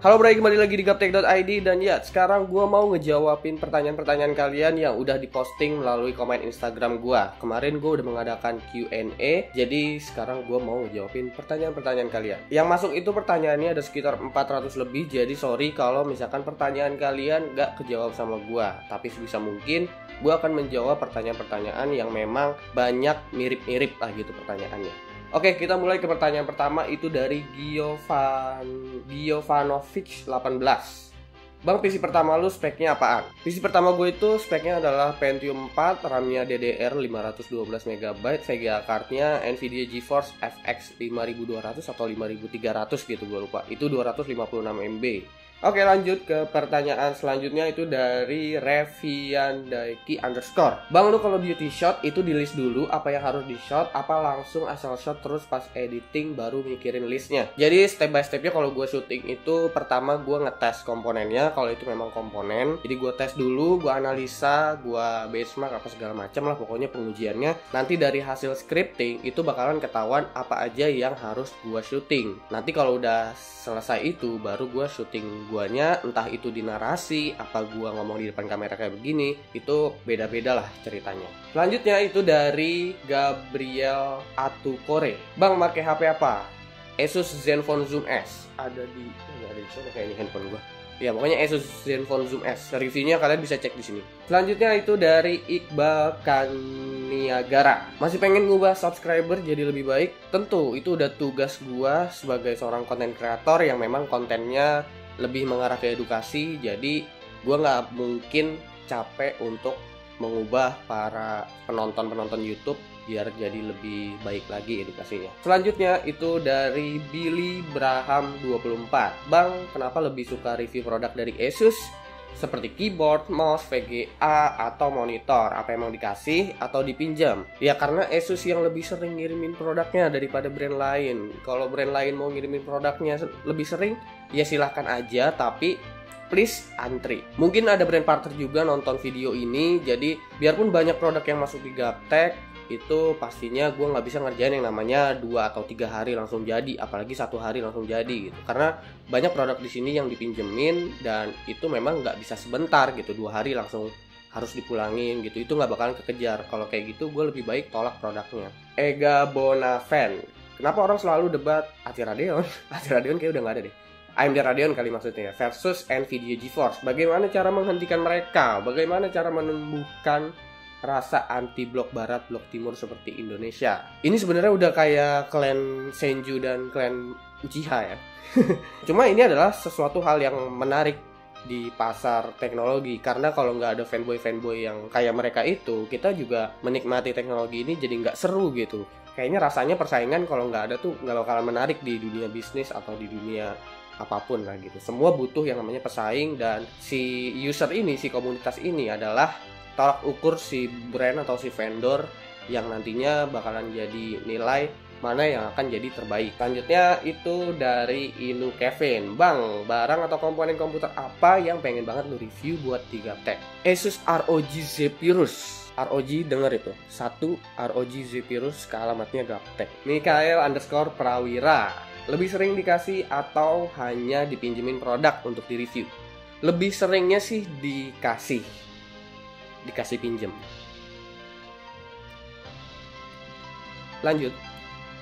Halo Bray, kembali lagi di gaptek.id. Dan ya, sekarang gue mau ngejawabin pertanyaan-pertanyaan kalian yang udah diposting melalui komen Instagram gue. Kemarin gue udah mengadakan Q&A, jadi sekarang gue mau ngejawabin pertanyaan-pertanyaan kalian. Yang masuk itu pertanyaannya ada sekitar 400 lebih, jadi sorry kalau misalkan pertanyaan kalian gak kejawab sama gue. Tapi sebisa mungkin gue akan menjawab pertanyaan-pertanyaan yang memang banyak mirip-mirip lah gitu pertanyaannya. Oke, kita mulai ke pertanyaan pertama, itu dari Giovanovic 18. Bang, PC pertama lu speknya apaan? PC pertama gue itu speknya adalah Pentium 4, RAM-nya DDR 512MB, VGA card-nya Nvidia GeForce FX 5200 atau 5300 gitu, gue lupa. Itu 256MB. Oke, lanjut ke pertanyaan selanjutnya, itu dari Reviandaiki _. Bang, lu kalau beauty shot itu di list dulu apa yang harus di shot, apa langsung asal shot terus pas editing baru mikirin listnya? Jadi step by stepnya kalau gue syuting itu pertama gue ngetes komponennya, kalau itu memang komponen. Jadi gue tes dulu, gue analisa, gue benchmark apa segala macam lah pokoknya pengujiannya. Nanti dari hasil scripting itu bakalan ketahuan apa aja yang harus gue syuting. Nanti kalau udah selesai itu baru gue syuting guanya, entah itu di narasi, apa gua ngomong di depan kamera kayak begini, itu beda-beda lah ceritanya. Selanjutnya itu dari Gabriel Atukore. Bang, pakai HP apa? Asus Zenfone Zoom S. Ada di sana kayaknya handphone gua. Ya, pokoknya Asus Zenfone Zoom S. Reviewnya kalian bisa cek di sini. Selanjutnya itu dari Iqbal Kaniagara. Masih pengen ngubah subscriber jadi lebih baik? Tentu, itu udah tugas gua sebagai seorang konten kreator yang memang kontennya lebih mengarah ke edukasi. Jadi gue nggak mungkin capek untuk mengubah para penonton YouTube biar jadi lebih baik lagi edukasinya. Selanjutnya itu dari Billy Braham 24. Bang, kenapa lebih suka review produk dari Asus seperti keyboard, mouse, VGA, atau monitor? Apa emang dikasih atau dipinjam? Ya karena Asus yang lebih sering ngirimin produknya daripada brand lain. Kalau brand lain mau ngirimin produknya lebih sering, ya silahkan aja, tapi please antri. Mungkin ada brand partner juga nonton video ini, jadi biarpun banyak produk yang masuk di Gaptek, itu pastinya gue nggak bisa ngerjain yang namanya 2 atau 3 hari langsung jadi, apalagi 1 hari langsung jadi gitu. Karena banyak produk di sini yang dipinjemin dan itu memang nggak bisa sebentar gitu, 2 hari langsung harus dipulangin gitu. Itu nggak bakalan kekejar. Kalau kayak gitu gue lebih baik tolak produknya. Ega Bonaven. Kenapa orang selalu debat AT Radeon? AT Radeon kayak udah nggak ada deh. AMD Radeon kali maksudnya, versus Nvidia GeForce. Bagaimana cara menghentikan mereka? Bagaimana cara menumbuhkan rasa anti blok barat, blok timur seperti Indonesia? Ini sebenarnya udah kayak klan Senju dan klan Uchiha ya. Cuma ini adalah sesuatu hal yang menarik di pasar teknologi, karena kalau nggak ada fanboy yang kayak mereka itu, kita juga menikmati teknologi ini jadi nggak seru gitu. Kayaknya rasanya persaingan kalau nggak ada tuh nggak bakalan menarik di dunia bisnis atau di dunia apapun lah gitu. Semua butuh yang namanya pesaing, dan si user ini, si komunitas ini adalah tolak ukur si brand atau si vendor yang nantinya bakalan jadi nilai mana yang akan jadi terbaik. Selanjutnya itu dari Inu Kevin. Bang, barang atau komponen komputer apa yang pengen banget lu review buat di Gaptek? Asus ROG Zephyrus. ROG denger itu, 1 ROG Zephyrus ke alamatnya Gaptek. Mikael _Prawira. Lebih sering dikasih atau hanya dipinjemin produk untuk di review? Lebih seringnya sih dikasih pinjem. Lanjut.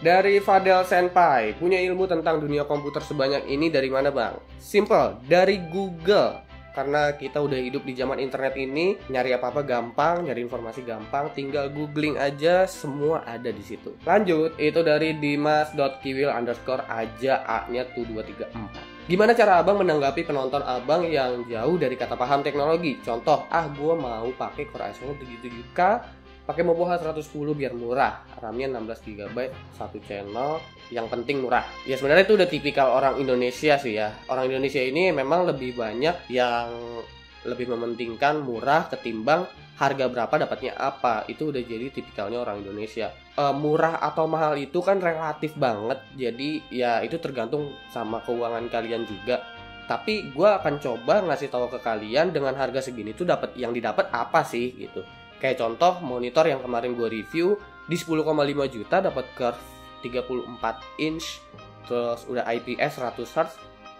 Dari Fadel Senpai. Punya ilmu tentang dunia komputer sebanyak ini dari mana, Bang? Simple, dari Google. Karena kita udah hidup di zaman internet ini, nyari apa-apa gampang, nyari informasi gampang, tinggal googling aja, semua ada di situ. Lanjut, itu dari Dimas.kiwil _aja A-nya tuh 234. Gimana cara abang menanggapi penonton abang yang jauh dari kata paham teknologi? Contoh, gue mau pakai Core i7 77K, pakai Moboha 110 biar murah, RAM-nya 16GB, 1 channel, yang penting murah. Ya sebenarnya itu udah tipikal orang Indonesia sih ya. Orang Indonesia ini memang lebih banyak yang lebih mementingkan murah ketimbang harga berapa dapatnya apa. Itu udah jadi tipikalnya orang Indonesia. Murah atau mahal itu kan relatif banget, jadi ya itu tergantung sama keuangan kalian juga. Tapi gue akan coba ngasih tahu ke kalian dengan harga segini tuh yang didapat apa sih gitu. Kayak contoh monitor yang kemarin gue review di 10,5 juta dapat curve 34 inch, terus udah IPS 100Hz,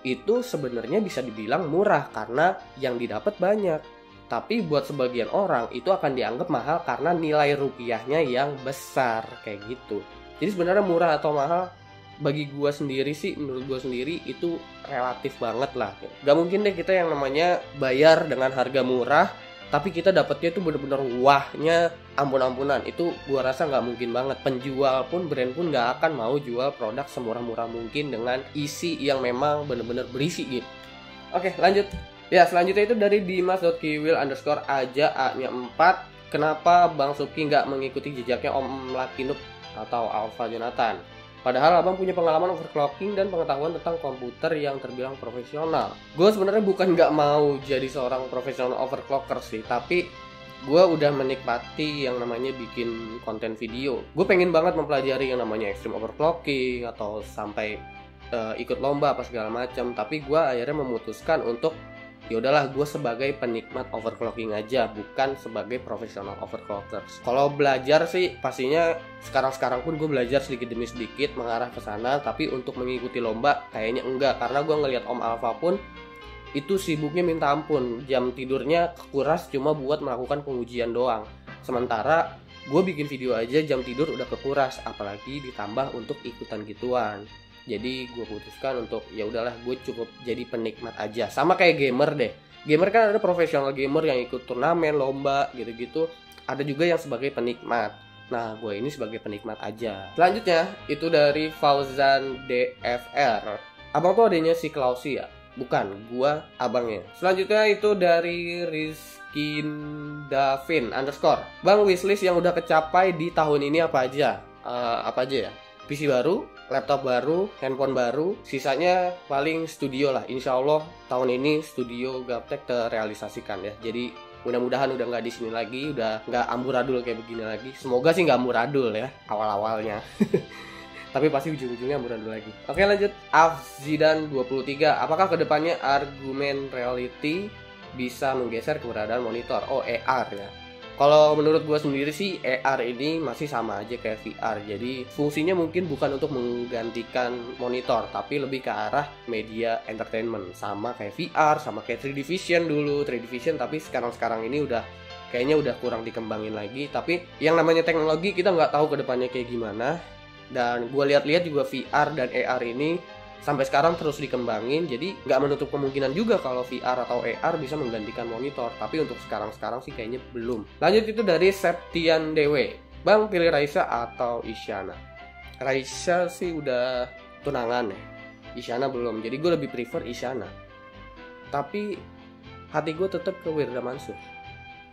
itu sebenarnya bisa dibilang murah karena yang didapat banyak. Tapi buat sebagian orang itu akan dianggap mahal karena nilai rupiahnya yang besar kayak gitu. Jadi sebenarnya murah atau mahal bagi gua sendiri sih, menurut gua sendiri itu relatif banget lah. Gak mungkin deh kita yang namanya bayar dengan harga murah tapi kita dapetnya itu bener-bener wahnya ampun-ampunan. Itu gua rasa nggak mungkin banget. Penjual pun, brand pun nggak akan mau jual produk semurah-murah mungkin dengan isi yang memang bener-bener berisi gitu. Oke, lanjut. Ya, selanjutnya itu dari dimas.kiwil_aja A-nya 4. Kenapa Bang Subki nggak mengikuti jejaknya Om Lucky Noob atau Alpha Jonathan? Padahal abang punya pengalaman overclocking dan pengetahuan tentang komputer yang terbilang profesional. Gue sebenarnya bukan nggak mau jadi seorang profesional overclocker sih, tapi gue udah menikmati yang namanya bikin konten video. Gue pengen banget mempelajari yang namanya extreme overclocking atau sampai ikut lomba apa segala macam. Tapi gue akhirnya memutuskan untuk ya udahlah, gue sebagai penikmat overclocking aja, bukan sebagai profesional overclockers. Kalau belajar sih pastinya sekarang pun gue belajar sedikit demi sedikit mengarah ke sana, tapi untuk mengikuti lomba kayaknya enggak, karena gue ngelihat Om Alpha pun itu sibuknya minta ampun, jam tidurnya kekuras cuma buat melakukan pengujian doang. Sementara gue bikin video aja jam tidur udah kekuras, apalagi ditambah untuk ikutan gituan. Jadi gue putuskan untuk ya udahlah, gue cukup jadi penikmat aja. Sama kayak gamer deh. Gamer kan ada profesional gamer yang ikut turnamen, lomba gitu-gitu. Ada juga yang sebagai penikmat. Nah, gue ini sebagai penikmat aja. Selanjutnya itu dari Fauzan DFR. Abang tuh adanya si Klausi ya? Bukan, gue abangnya. Selanjutnya itu dari Rizkin Davin _ Bang, wishlist yang udah kecapai di tahun ini apa aja? Apa aja ya? PC baru, laptop baru, handphone baru, sisanya paling studio lah. Insya Allah tahun ini studio Gaptek terrealisasikan ya. Jadi mudah-mudahan udah nggak di sini lagi, udah nggak amburadul kayak begini lagi. Semoga sih nggak amburadul ya awal-awalnya. Tapi pasti ujung-ujungnya amburadul lagi. Oke, lanjut. Afzidan 23. Apakah kedepannya argumen reality bisa menggeser keberadaan monitor? Oh, AR ya. Kalau menurut gue sendiri sih AR ini masih sama aja kayak VR. Jadi fungsinya mungkin bukan untuk menggantikan monitor, tapi lebih ke arah media entertainment. Sama kayak VR, sama kayak 3D Vision dulu. 3D Vision tapi sekarang ini kayaknya udah kurang dikembangin lagi. Tapi yang namanya teknologi kita nggak tahu kedepannya kayak gimana. Dan gue lihat-lihat juga VR dan AR ini sampai sekarang terus dikembangin, jadi nggak menutup kemungkinan juga kalau VR atau AR bisa menggantikan monitor. Tapi untuk sekarang sih kayaknya belum. Lanjut itu dari Septian Dewe. Bang, pilih Raisa atau Isyana? Raisa sih udah tunangan ya, Isyana belum. Jadi gue lebih prefer Isyana. Tapi hati gue tetap ke Wirda Mansur.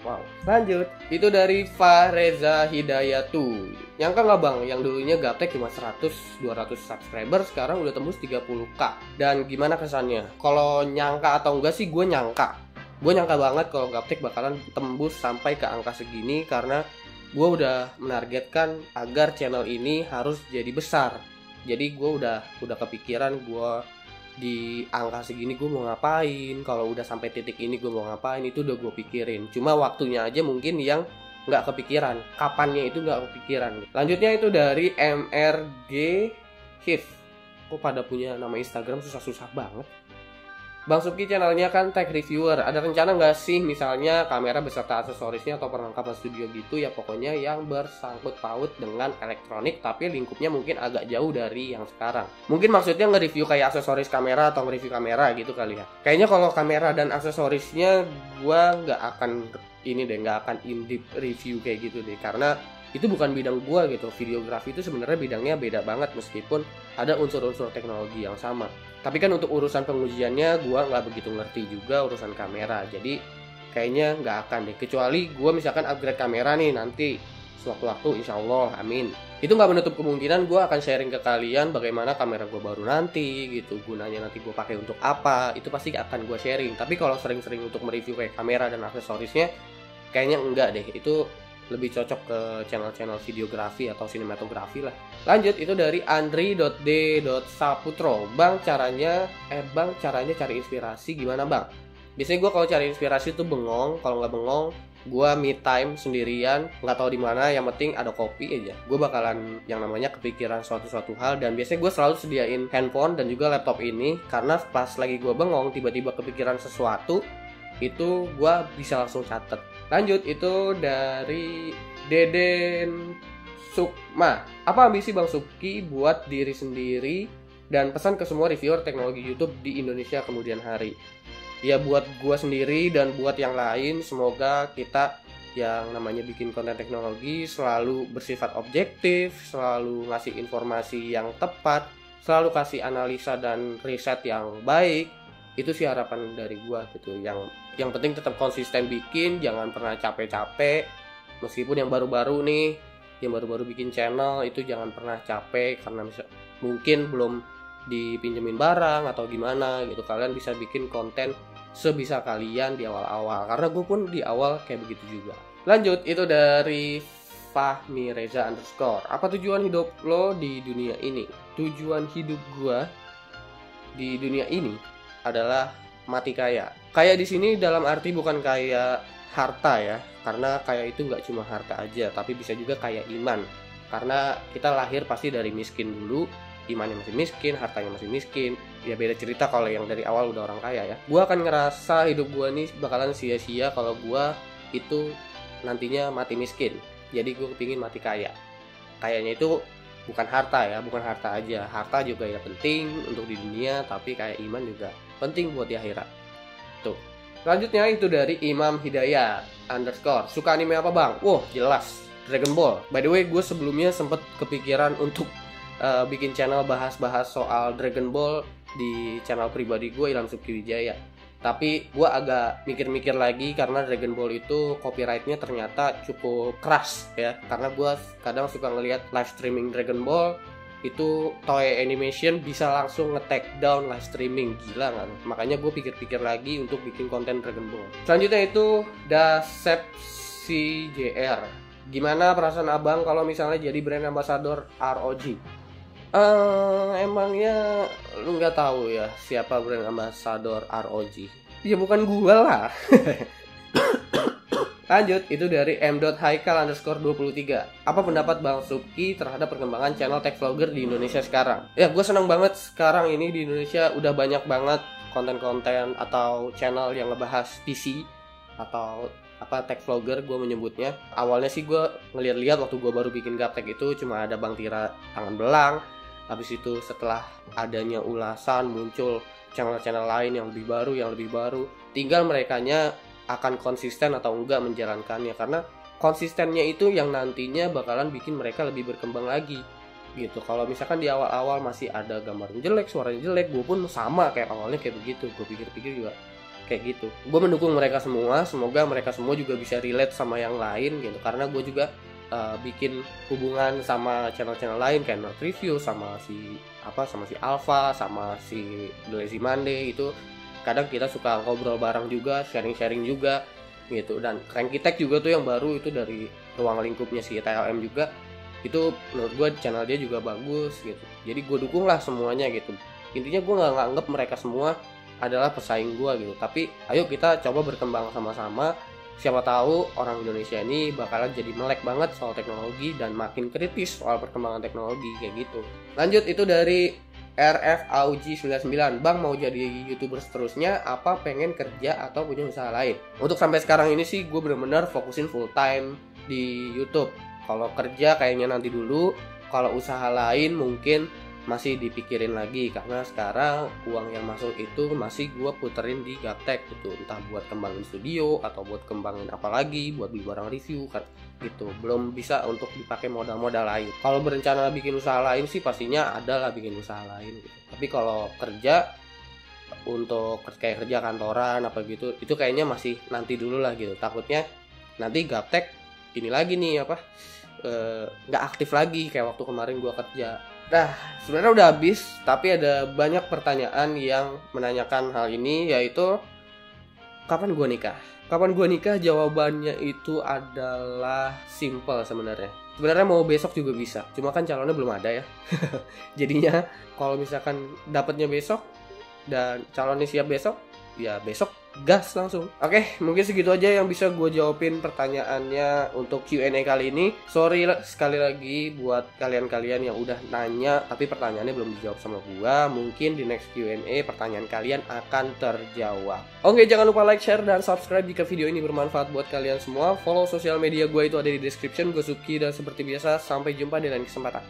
Wow. Lanjut, itu dari Fareza Hidayatu. Nyangka nggak bang, yang dulunya Gaptek cuma 100-200 subscriber, sekarang udah tembus 30k. Dan gimana kesannya? Kalau nyangka atau enggak sih, gue nyangka. Gue nyangka banget kalau Gaptek bakalan tembus sampai ke angka segini, karena gue udah menargetkan agar channel ini harus jadi besar. Jadi gue udah kepikiran gue di angka segini gue mau ngapain, kalau udah sampai titik ini gue mau ngapain, itu udah gue pikirin. Cuma waktunya aja mungkin yang nggak kepikiran, kapannya itu nggak kepikiran. Lanjutnya itu dari MRG Hif. Kok pada punya nama Instagram susah-susah banget. Bang Subki channelnya kan tech reviewer, ada rencana nggak sih misalnya kamera beserta aksesorisnya atau perlengkapan studio gitu ya, pokoknya yang bersangkut paut dengan elektronik tapi lingkupnya mungkin agak jauh dari yang sekarang. Mungkin maksudnya nge-review kayak aksesoris kamera atau nge-review kamera gitu kali ya. Kayaknya kalau kamera dan aksesorisnya gua nggak akan in-depth review kayak gitu deh, karena itu bukan bidang gua gitu. Videografi itu sebenarnya bidangnya beda banget meskipun ada unsur-unsur teknologi yang sama. Tapi kan untuk urusan pengujiannya gue nggak begitu ngerti juga urusan kamera. Jadi kayaknya nggak akan deh. Kecuali gue misalkan upgrade kamera nih nanti sewaktu-waktu, insya Allah, amin. Itu nggak menutup kemungkinan gue akan sharing ke kalian bagaimana kamera gue baru nanti gitu. Gunanya nanti gue pakai untuk apa, itu pasti akan gue sharing. Tapi kalau sering-sering untuk mereview kayak kamera dan aksesorisnya, kayaknya enggak deh. Itu lebih cocok ke channel-channel videografi atau sinematografi lah. Lanjut itu dari Andri.d.saputro. Bang caranya cari inspirasi gimana bang? Biasanya gue kalau cari inspirasi tuh bengong. Kalau nggak bengong gue me time sendirian, nggak tahu di mana, yang penting ada kopi aja, gue bakalan yang namanya kepikiran suatu hal. Dan biasanya gue selalu sediain handphone dan juga laptop ini, karena pas lagi gue bengong tiba-tiba kepikiran sesuatu, itu gue bisa langsung catet. Lanjut, itu dari Deden Sukma. Apa ambisi Bang Subki buat diri sendiri dan pesan ke semua reviewer teknologi YouTube di Indonesia kemudian hari? Ya buat gue sendiri dan buat yang lain, semoga kita yang namanya bikin konten teknologi selalu bersifat objektif, selalu ngasih informasi yang tepat, selalu kasih analisa dan riset yang baik. Itu sih harapan dari gue gitu. Yang penting tetap konsisten bikin, jangan pernah capek-capek. Meskipun yang baru-baru bikin channel itu jangan pernah capek, karena mungkin belum dipinjemin barang atau gimana gitu. Kalian bisa bikin konten sebisa kalian di awal-awal, karena gue pun di awal kayak begitu juga. Lanjut, itu dari Fahmi Reza _ apa tujuan hidup lo di dunia ini? Tujuan hidup gue di dunia ini adalah mati kaya. Kaya di sini dalam arti bukan kaya harta ya, karena kaya itu nggak cuma harta aja, tapi bisa juga kaya iman. Karena kita lahir pasti dari miskin dulu, imannya masih miskin, hartanya masih miskin. Ya beda cerita kalau yang dari awal udah orang kaya ya. Gue akan ngerasa hidup gue nih bakalan sia-sia kalau gue itu nantinya mati miskin. Jadi gue kepingin mati kaya. Kayaknya itu bukan harta ya, bukan harta aja. Harta juga ya penting untuk di dunia, tapi kayak iman juga penting buat di akhirat. Tuh. Selanjutnya itu dari Imam Hidayat _ suka anime apa Bang? Wah jelas Dragon Ball. By the way, gue sebelumnya sempet kepikiran untuk bikin channel bahas-bahas soal Dragon Ball di channel pribadi gue, Ilham Subki Wijaya. Tapi gue agak mikir-mikir lagi, karena Dragon Ball itu copyrightnya ternyata cukup keras ya. Karena gue kadang suka ngelihat live streaming Dragon Ball, itu Toei Animation bisa langsung nge-take down live streaming, gila kan. Makanya gue pikir-pikir lagi untuk bikin konten Dragon Ball. Selanjutnya itu Dasep CJR. Gimana perasaan abang kalau misalnya jadi brand ambassador ROG? Emangnya lu nggak tahu ya siapa brand ambassador ROG? Ya bukan gua lah. Lanjut, itu dari m.haikal _23. Apa pendapat Bang Subki terhadap perkembangan channel tech vlogger di Indonesia sekarang? Ya, gue senang banget sekarang ini di Indonesia udah banyak banget konten-konten atau channel yang ngebahas PC atau tech vlogger gue menyebutnya. Awalnya sih gue ngeliat-liat waktu gue baru bikin Gaptek itu cuma ada Bang Tira Tangan Belang. Habis itu setelah adanya ulasan muncul channel-channel lain yang lebih baru. Tinggal merekanya akan konsisten atau enggak menjalankannya, karena konsistennya itu yang nantinya bakalan bikin mereka lebih berkembang lagi gitu. Kalau misalkan di awal-awal masih ada gambarnya jelek, suaranya jelek, gue pun sama kayak awalnya kayak begitu. Gue pikir-pikir juga kayak gitu. Gue mendukung mereka semua, semoga mereka semua juga bisa relate sama yang lain gitu, karena gue juga bikin hubungan sama channel-channel lain kayak Not Review, sama si Alpha, sama si The Lazy Monday. Itu kadang kita suka ngobrol bareng juga, sharing-sharing juga gitu. Dan Cranky Tech juga tuh yang baru itu dari ruang lingkupnya si TLM juga. Itu menurut gue channel dia juga bagus gitu. Jadi gue dukung lah semuanya gitu. Intinya gue gak nganggep mereka semua adalah pesaing gue gitu. Tapi ayo kita coba berkembang sama-sama. Siapa tahu orang Indonesia ini bakalan jadi melek banget soal teknologi dan makin kritis soal perkembangan teknologi kayak gitu. Lanjut, itu dari RFAUG99. Bang mau jadi YouTuber seterusnya apa pengen kerja atau punya usaha lain? Untuk sampai sekarang ini sih gue benar-benar fokusin full time di YouTube. Kalau kerja kayaknya nanti dulu. Kalau usaha lain mungkin masih dipikirin lagi, karena sekarang uang yang masuk itu masih gue puterin di Gaptek gitu, entah buat kembangin studio atau buat kembangin apa lagi, buat beli barang review kan gitu. Belum bisa untuk dipakai modal-modal lain. Kalau berencana bikin usaha lain sih pastinya ada lah bikin usaha lain gitu. Tapi kalau kerja untuk kayak kerja kantoran apa gitu, itu kayaknya masih nanti dulu lah gitu. Takutnya nanti Gaptek ini lagi nih nggak aktif lagi kayak waktu kemarin gue kerja. Nah, sebenarnya udah habis, tapi ada banyak pertanyaan yang menanyakan hal ini, yaitu kapan gue nikah? Kapan gue nikah? Jawabannya itu adalah simple sebenarnya. Sebenarnya mau besok juga bisa, cuma kan calonnya belum ada ya. Jadinya kalau misalkan dapatnya besok dan calonnya siap besok, ya besok gas langsung. Oke, mungkin segitu aja yang bisa gue jawabin pertanyaannya untuk Q&A kali ini. Sorry sekali lagi buat kalian-kalian yang udah nanya tapi pertanyaannya belum dijawab sama gue. Mungkin di next Q&A pertanyaan kalian akan terjawab. Oke, jangan lupa like, share, dan subscribe jika video ini bermanfaat buat kalian semua. Follow sosial media gue itu ada di description. Gue Suki, dan seperti biasa sampai jumpa di lain kesempatan.